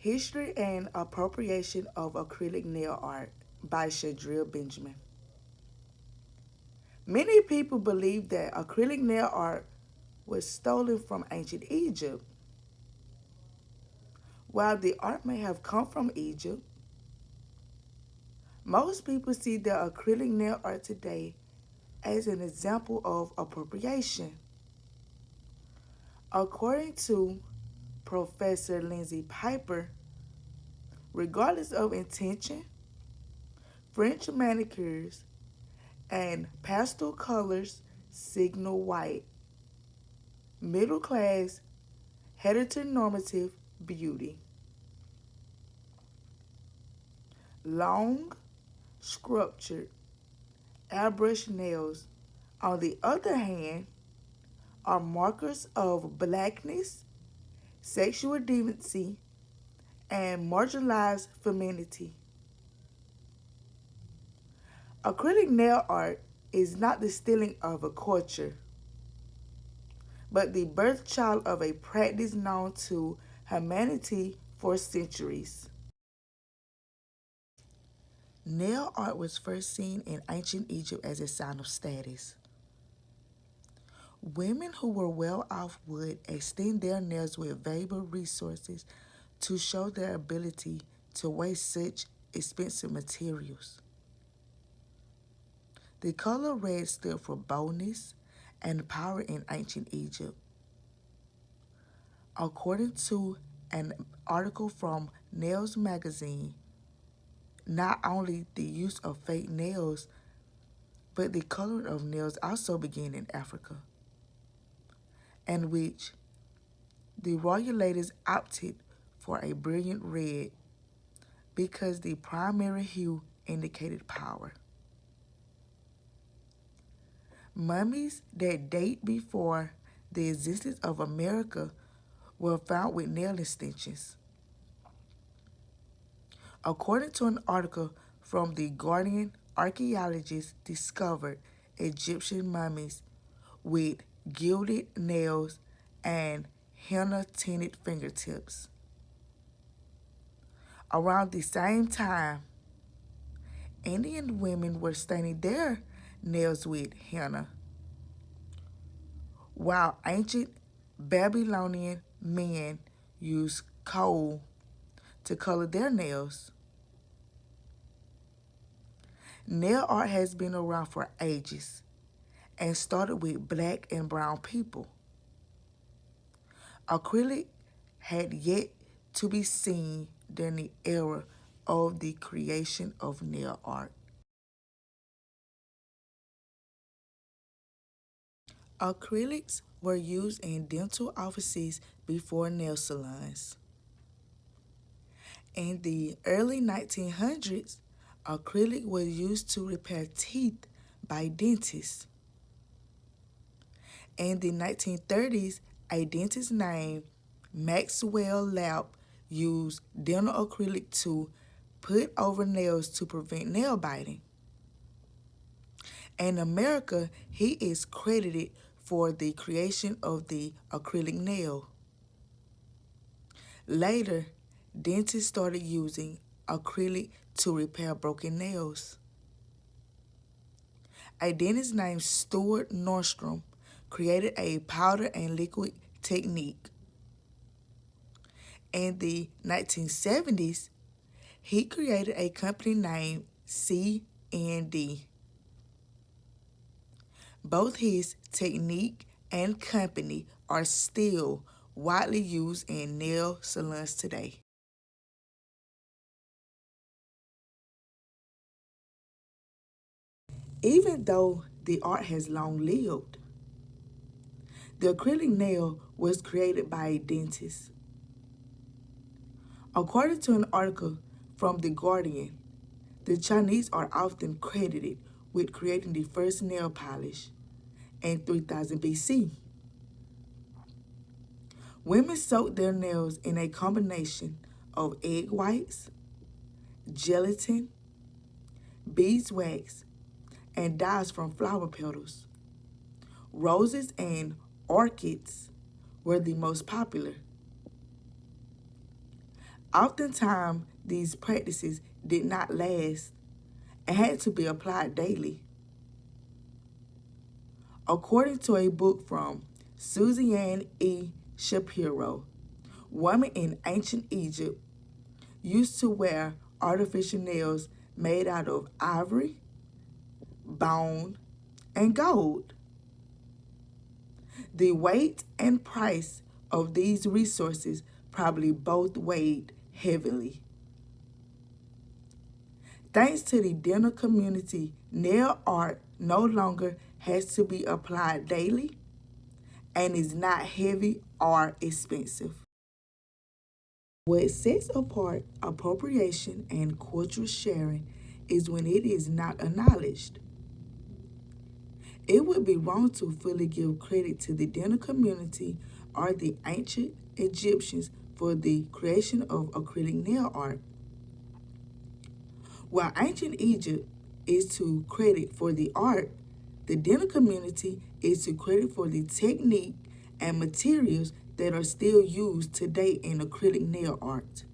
History and Appropriation of Acrylic Nail Art by Shadril Benjamin. Many people believe that acrylic nail art was stolen from ancient Egypt. While the art may have come from Egypt, most people see the acrylic nail art today as an example of appropriation. According to Professor Lindsay Piper, regardless of intention, French manicures and pastel colors signal white, middle class, heteronormative beauty. Long, sculptured, airbrushed nails, on the other hand, are markers of blackness, sexual deviancy, and marginalized femininity. Acrylic nail art is not the stealing of a culture, but the birthchild of a practice known to humanity for centuries. Nail art was first seen in ancient Egypt as a sign of status. Women who were well off would extend their nails with valuable resources to show their ability to waste such expensive materials. The color red stood for boldness and power in ancient Egypt. According to an article from Nails magazine, not only the use of fake nails, but the coloring of nails also began in Africa, in which the royal ladies opted for a brilliant red because the primary hue indicated power. Mummies that date before the existence of America were found with nail extensions. According to an article from The Guardian, archaeologists discovered Egyptian mummies with gilded nails and henna-tinted fingertips. Around the same time, Indian women were staining their nails with henna, while ancient Babylonian men used coal to color their nails. Nail art has been around for ages and started with black and brown people. Acrylic had yet to be seen during the era of the creation of nail art. Acrylics were used in dental offices before nail salons. In the early 1900s, acrylic was used to repair teeth by dentists. In the 1930s, a dentist named Maxwell Lab used dental acrylic to put over nails to prevent nail biting. In America, he is credited for the creation of the acrylic nail. Later, dentists started using acrylic to repair broken nails. A dentist named Stuart Nordstrom created a powder and liquid technique. In the 1970s, he created a company named C&D. Both his technique and company are still widely used in nail salons today. Even though the art has long lived, the acrylic nail was created by a dentist. According to an article from The Guardian, the Chinese are often credited with creating the first nail polish in 3000 BC. Women soaked their nails in a combination of egg whites, gelatin, beeswax, and dyes from flower petals. Roses and orchids were the most popular. Oftentimes, these practices did not last and had to be applied daily. According to a book from Suzanne E. Shapiro, women in ancient Egypt used to wear artificial nails made out of ivory, bone, and gold. The weight and price of these resources probably both weighed heavily. Thanks to the dental community, nail art no longer has to be applied daily and is not heavy or expensive. What sets apart appropriation and cultural sharing is when it is not acknowledged. It would be wrong to fully give credit to the dental community or the ancient Egyptians for the creation of acrylic nail art. While ancient Egypt is to credit for the art, the dental community is to credit for the technique and materials that are still used today in acrylic nail art.